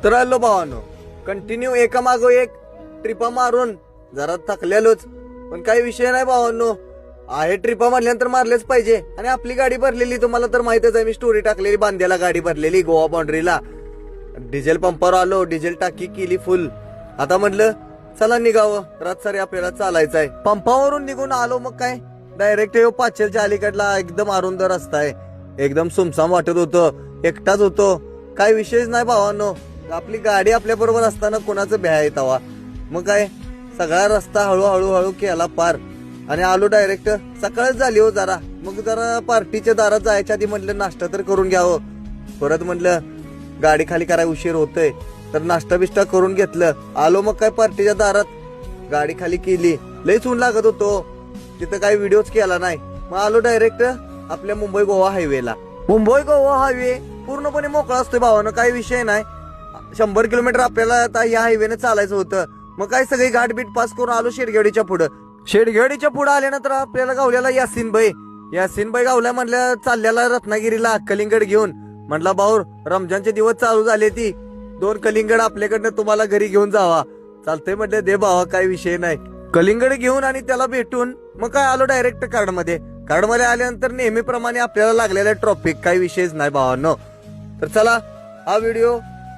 तर आलो भावानो, कंटिन्यू एका मागो एक ट्रिपा मारून जरा थकलेलोच, पण काही विषय नाही भावांनो. आहे ट्रिपा मारल्यानंतर मारलेच पाहिजे. आणि आपली गाडी भरलेली, तुम्हाला तर माहितच आहे, मी स्टोरी टाकलेली, बांद्याला गाडी भरलेली गोवा बाउंड्रीला. डिझेल पंपावर आलो, डिझेल टाकी केली फुल. आता म्हटलं चला निघावं, रातसारी आपल्याला चालायचं आहे. पंपावरून निघून आलो, मग काय डायरेक्ट येऊ पाचलच्या अलीकडला एकदम अरुंद रस्ता आहे. एकदम सुमसाम वाटत होतं, एकटाच होतो, काय विषयच नाही भावांनो. आपली गाडी आपल्या बरोबर असताना कोणाचं भ्या येतावा. मग काय सगळा रस्ता हळूहळू केला पार आणि आलो डायरेक्ट. सकाळच झाली हो जरा, मग जरा पार्टीच्या दारात जायच्या आधी म्हटलं नाश्ता तर करून घ्यावं. परत म्हटलं गाडी खाली करायला उशीर होतोय, तर नाश्ता बिष्टा करून घेतलं. आलो मग काय पार्टीच्या दारात, गाडी खाली केली. लईच ऊन लागत होतो, तिथं काही व्हिडिओच केला नाही. मग आलो डायरेक्ट आपल्या मुंबई गोवा हायवेला. मुंबई गोवा हायवे पूर्णपणे मोकळा असतोय भावानं, काही विषय नाही. 100 किलोमीटर आपल्याला आता या हायवेने चालायचं होतं. मग काय सगळी घाटबीट पास करून आलो शेडगेवाडीच्या पुढं. शेडगेवाडीच्या पुढे आल्यानंतर आपल्याला गावल्याला यासिनबाई गावल्या. म्हणल्या चालल्याला रत्नागिरीला कलिंगड घेऊन. म्हटला भाऊ रमजानचे दिवस चालू झाले, ती 2 कलिंगड आपल्याकडनं तुम्हाला घरी घेऊन जावा. चालतंय म्हटलं दे भावा, काही विषय नाही. कलिंगड घेऊन आणि त्याला भेटून मग काय आलो डायरेक्ट कार्डमध्ये आल्यानंतर नेहमीप्रमाणे आपल्याला लागलेला ट्रॉफिक, काही विषयच नाही भावांनो. तर चला हा व्हिडिओ